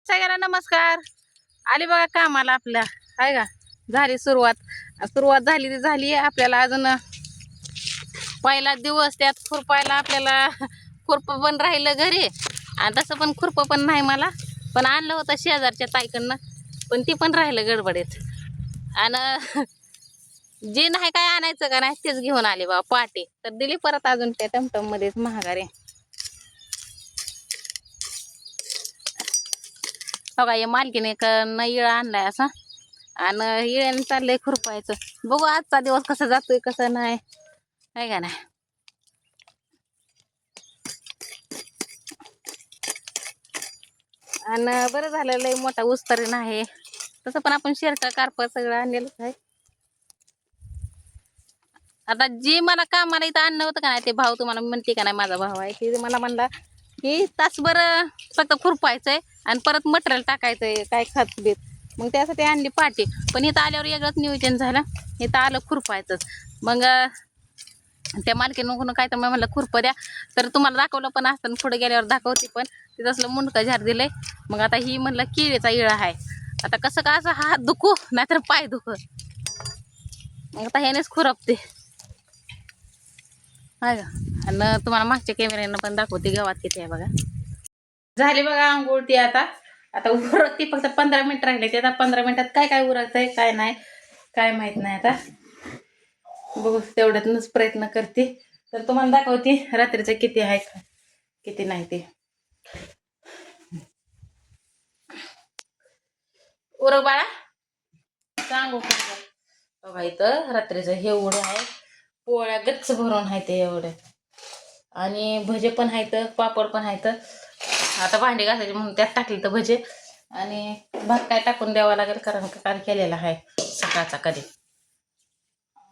सगळ्यांना नमस्कार. आली बघा कामाला आपल्या आहे का. झाली सुरुवात झाली ती झाली. आपल्याला अजून पहिला दिवस त्यात खुरपायला आपल्याला खुरप पण राहिलं घरी आणि तसं पण खुरप पण नाही मला, पण आणलं होतं शेजारच्या ताईकडनं, पण ती पण राहिलं गडबडीत. आणि जे नाही काय आणायचं का नाही तेच घेऊन आले बाबा पाटे, तर दिली परत अजून त्या टमटम मध्येच महागारे. बघा या मालकीने एक इळा आणलाय असा, आणि इळ्याने चाललंय खुरपायचं. बघू आजचा दिवस कसा जातोय कसं नाही आहे का नाही. आणि बरं झालं लय मोठा ऊस तरी नाही, तसं पण आपण शेरका कारप सगळं आणलेलंच आहे. आता जी मला कामाला इथं आणलं होतं का नाही, ते भाऊ तुम्हाला म्हणते का नाही माझा भाऊ आहे, ते मला म्हणला की तासभर फक्त खुरपायचंय आणि परत मटेरियल टाकायचंय काय खत बीत. मग त्यासाठी आणली पाटी, पण इथं आल्यावर वेगळंच नियोजन झालं. इथं आलं खुरपायचंच. मग त्या मालकीनं काय तर म्हणलं खुरप द्या, तर तुम्हाला दाखवलं पण असतं पुढे गेल्यावर दाखवते, पण तिथं असलं मुंडकं झाड दिलंय. मग आता ही म्हणलं केळीचा इळा आहे, आता कसं का असं हात दुखू नाहीतर पाय दुखू, मग आता ह्यानेच खुरपते आहे का. आणि तुम्हाला मागच्या कॅमेऱ्यानं पण दाखवते गव्हात किती आहे बघा. झाली बघा आंघोळ ती. आता उरकती फक्त 15 मिनिट राहिले. ते आता 15 मिनिटात काय काय उरकतंय काय नाही काय माहित नाही. आता बघू तेवढ्यातूनच प्रयत्न करते, तर तुम्हाला दाखवते रात्रीचं किती आहे किती नाही ते. उरक बाळा सांगू बघा. इथं रात्रीचं हे एवढं आहे, पोळ्या गच्च भरून आहे ते एवढे, आणि भजे पण आहेत, पापड पण आहेत. आता भांडी घासायचे म्हणून त्यात टाकली तर भजे, आणि भात काय टाकून द्यावा लागेल कारण काल केलेला आहे सकाळचा कधी.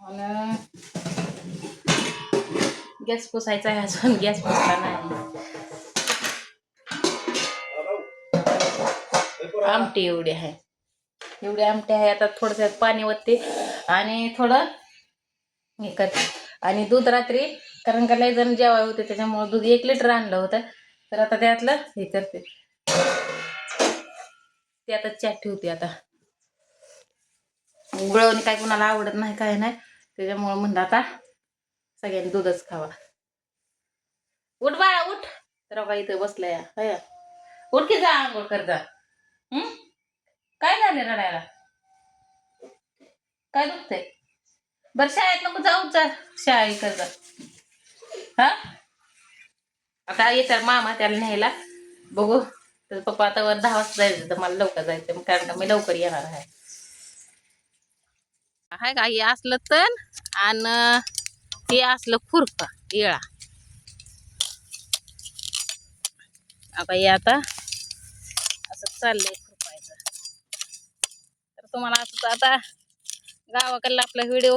आणि गॅस पुसायचा आहे अजून, गॅस पुसला नाही. आमटी एवढी आहे, एवढी आमटी आहे. आता थोडं पाणी ओतते आणि थोडं हे करते. आणि दूध रात्री कारण का लय जण जेवाय होते त्याच्यामुळे दूध 1 लिटर आणलं होतं, तर आता त्यातलं हे करते, ते आता चॅट ठेवते. आता गुळवणी काय कुणाला आवडत नाही काय नाही, त्याच्यामुळे म्हणलं आता सगळ्यांनी दूधच खावा. उठ बाळा उठ, तर बघा इथं बसलाय. उठ की जा आंघोळ कर जा. काय झालं रडायला, काय दुखतंय? बरं शाळेत नको जाऊ, जा शाळेत कर जा. हा आता येतात मामा त्याला न्यायला, बघू. तर पप्पा आता वर 10 वाजता जायचं, तर मला लवकर जायचं कारण का मी लवकर येणार आहे. हाय का हे असलं तण आणि हे असलं खुरपा इळा. आता हे आता असं चाललंय खुरपायचं. तर तुम्हाला असं आता गावाकडलं आपलं व्हिडिओ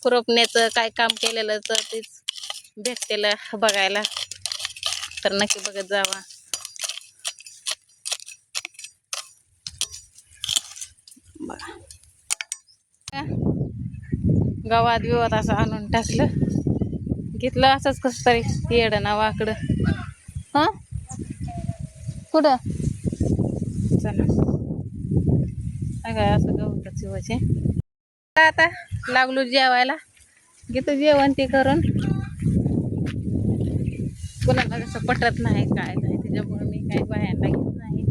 खुरपण्याचं काय काम केलेलं तर तेच भेटतेलं बघायला, तर नक्की बघत जावा. बघा गावात बिवात असं आणून टाकलं, घेतलं असंच कसं तरी येडं ना वाकडं. हा कुठं चला काय असं गवताची वचे. आता लागलो जेवायला, घेतो जेवण ते करून. कोणाला कसं पटत नाही काय नाही, त्याच्यामुळे मी काही बायांना घेत नाही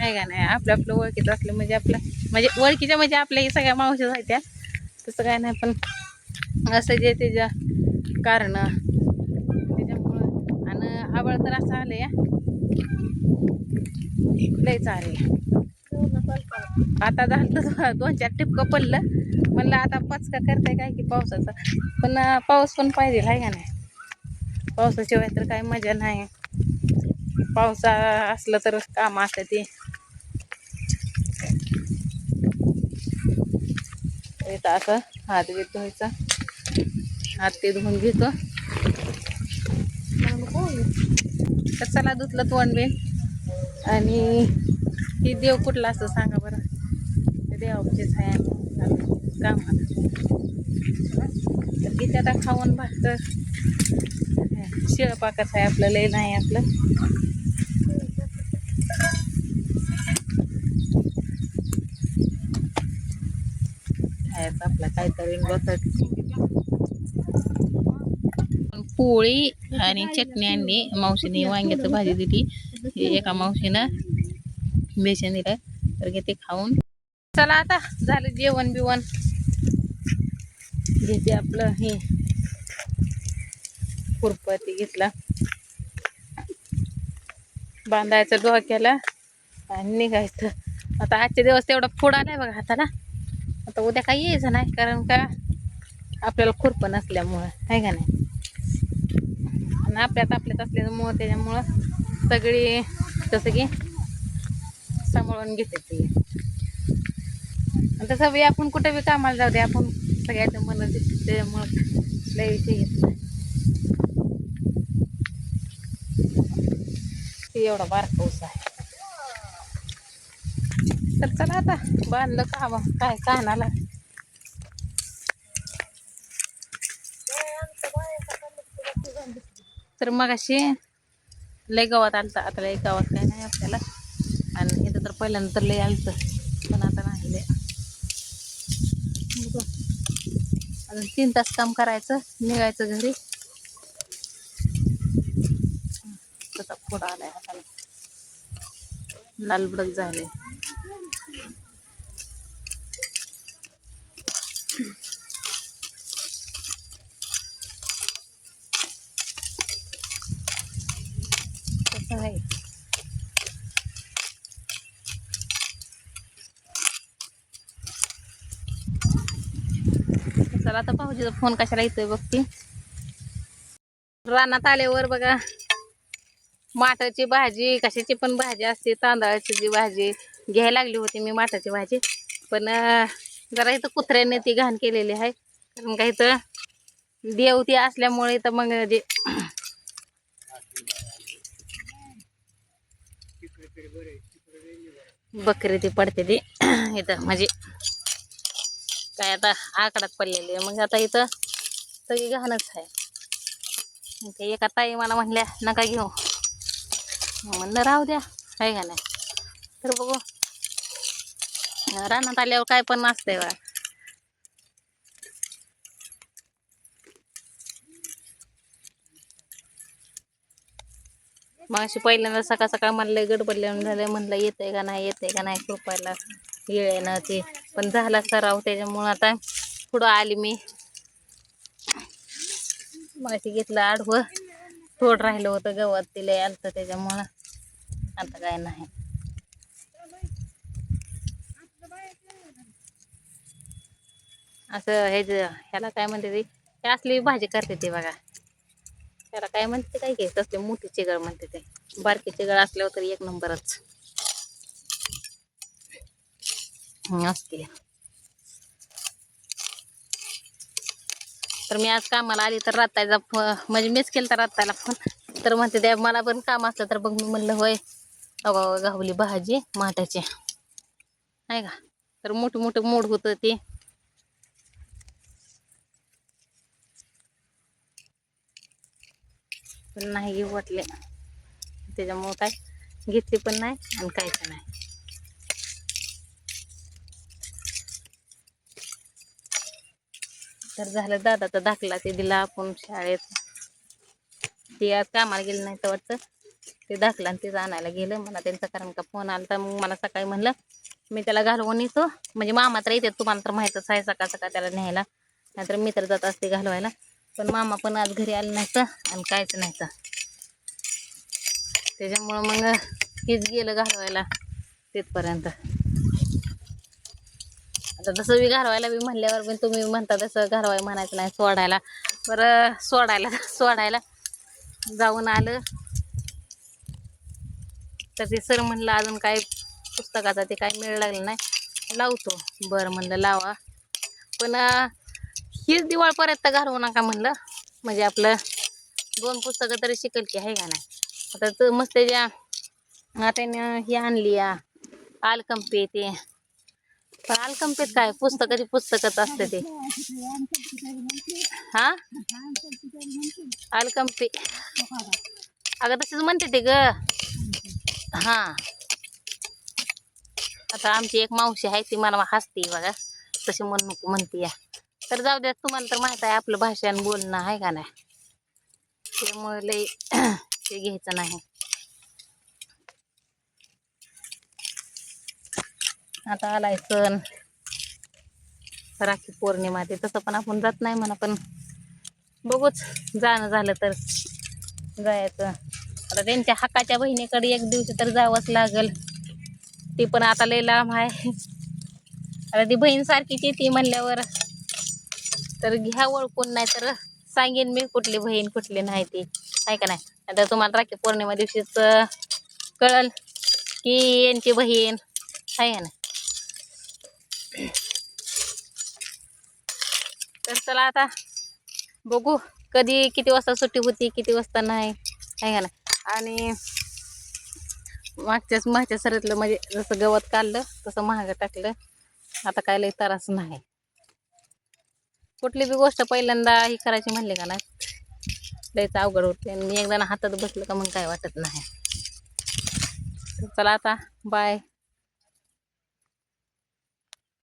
आहे का नाही. आपलं आपलं ओळखीचं असलं म्हणजे आपलं म्हणजे ओळखीच्या म्हणजे आपल्या सगळ्या मावश्या आहेत त्या, तसं काय नाही. पण असं जे त्याच्या कारण त्याच्यामुळं, आणि आवड तर असं आलं या लय चालेल. आता झालं तर 2-4 टिपकं पडलं, म्हणलं आता पचका करताय काय की पावसाचा, पण पाऊस पण पाहिजे आहे का नाही. पावसाशिवाय तर काही मजा नाही. पावसा असलं तर काम असतं ते. इथं असं हात बीत धुवायचा, हात ते धुवून घेतो. तर चला धुतलं तोंड बिन. आणि ही देव कुठला असतं सांगा बरं, ते देवाचीच आहे आम्ही कामाला. तर किती आता खाऊन भाकर शिळपाकच आहे आपलं, लय नाही आपलं. करायचं आपलं काहीतरी बसत. पोळी आणि चटणी आणली मावशीने, वांग्याचं भाजी दिली, एका मावशीनं बेसन दिलं, तर घेते खाऊन. चला आता झालं जेवण बिवण, घेते आपलं हे खुरपती घेतला, बांधायचं डोक्याला आणि निघायचं. आता आजचे दिवस तेवढा फोड आलाय बघा हाताला. आता उद्या काही यायचं नाही, कारण का आपल्याला खुरप नसल्यामुळं, आहे का नाही, आणि आपल्यात असल्यामुळं त्याच्यामुळं सगळी जसं की सांभाळून घेते ती. तसं बी आपण कुठे बी कामाला जाऊ दे, आपण सगळ्याच्या मनात येते, त्याच्यामुळं लय विषय घेत नाही. एवढा बारका ऊस आहे. तर चला आता बांधलं का काय कानाला. तर मग अशी लय गावात आलतं, आता लय गावात काय नाही आपल्याला, आणि इथं तर पहिल्यांदा तर लय आलतं, पण आता नाही लय. अजून 3 तास काम करायचं, निघायचं घरी. तसा फोड आलाय हाताला, लाल भडक झाले. तसं आहे. चला आता भाऊजीचा फोन कशाला येतोय बघते. रानात आल्यावर बघा माठाची भाजी, कशाची पण भाजी असते, तांदळाची जी भाजी घ्यायला लागली होती मी, माठाची भाजी, पण जरा इथं कुत्र्याने ती घाण केलेली आहे, कारण का इथं देव ती असल्यामुळे इथं मग जे बकरी ती पडते ती इथं, म्हणजे काय आता आकडात पडलेली आहे. मग आता इथं सगळी घाणच आहे. ते एका ताई मला म्हणल्या नका घेऊ, म्हणलं राहू द्या, आहे का नाही. तर बघू रानात आल्यावर काय पण नसतंय बा. मग अशी पहिल्यांदा सकाळ सकाळ मला गडबडल्या झालं, म्हणलं येतंय का नाही, येतंय का नाही कृपायला येणं ते, पण झाला सराव, त्याच्यामुळं आता पुढं आली मी. मग अशी घेतलं आडवं, थोडं राहिलं होतं गवत, तिला आलतं, त्याच्यामुळं आता काय नाही. असं ह्याला काय म्हणते ती, हे असली भाजी करते ती बघा, त्याला काय म्हणते, काय घ्यायचं असते, मोठी चिगळ म्हणते ते, बारकी चिगळ असल्यावर तरी एक नंबरच असते. तर मी आज कामाला आली तर रात्तायचा म्हणजे मीच केलं तर रात्तायला फोन, तर म्हणते त्या मला पण काम असलं तर बघ. मी म्हणलं होय, अगं गावली भाजी माठाची, आहे का, तर मोठं मोठं मोड होतं ते, पण नाही घेऊ वाटले, त्याच्यामुळं काय घेतली पण नाही आणि कायच नाही. तर झालं दादाचा दाखला, ते दिला आपण शाळेत, ते आज कामाला गेलं नाही तर वाटतं, ते दाखला आणि तेच आणायला गेलं मला त्यांचा, कारण का फोन आला तर मग मला सकाळी म्हणलं मी त्याला घालवून येतो, म्हणजे मामा तर येते, तुम्हाला तर माहीतच आहे, सकाळ सकाळ त्याला न्यायला, नाहीतर मी तर जात असते घालवायला, पण मामा पण आज घरी आले नाही तर आणि कायच नाही तर, त्याच्यामुळं मग हेच गेलं घालवायला तिथपर्यंत. आता तसं बी घालवायला बी म्हणल्यावर पण तुम्ही म्हणता तसं घालवाय म्हणायचं नाही, सोडायला, बरं सोडायला जाऊन आलं तर ते सर म्हणलं अजून काय पुस्तकाचा ते काय मिळ लागलं नाही, लावतो. बरं म्हणलं लावा, पण हीच दिवाळपर्यंत घालवू नका म्हणलं, म्हणजे आपलं 2 पुस्तकं तरी शिकेल की, आहे का नाही. आता तर मस्त त्याच्या त्याने ही आणली या आलकंपी, ते पण आलकंपीत काय पुस्तकाची पुस्तकच असते ते, हा आलकंपी, अगं तसंच म्हणते ते ग. हा आता आमची एक मावशी आहे, ती मला हसते बघा, तशी म्हण नको म्हणते या. तर जाऊ द्या, तुम्हाला तर माहित आहे आपलं भाषा आणि बोलणं आहे का नाही, त्यामुळे लई ते घ्यायचं नाही. आता आलाय सण राखी पौर्णिमा, ते तसं पण आपण जात नाही म्हणा, पण बघूच जाणं झालं तर जायचं. आता त्यांच्या हक्काच्या बहिणीकडे एक दिवशी तर जावंच लागल. ती पण आता लय लांब आहे. आता ती बहीण सारखीच येते म्हणल्यावर तर घ्या ओळखून, नाही तर सांगेन मी कुठली बहीण कुठली नाही ती, आहे का नाही. आता तुम्हाला राखी पौर्णिमा दिवशीच कळल की यांची बहीण आहे का नाही. तर चला आता बघू कधी किती वाजता सुट्टी होती, किती वाजता नाही, आहे का नाही. आणि मागच्या सरीतलं म्हणजे जसं गवत काढलं तसं महाग टाकलं. आता काय लय त्रास नाही. कुठली बी गोष्ट पहिल्यांदा ही करायची म्हणले का नाही लयच अवघड होते. आणि एकदा हातात बसलं का मग काय वाटत नाही. चला आता बाय.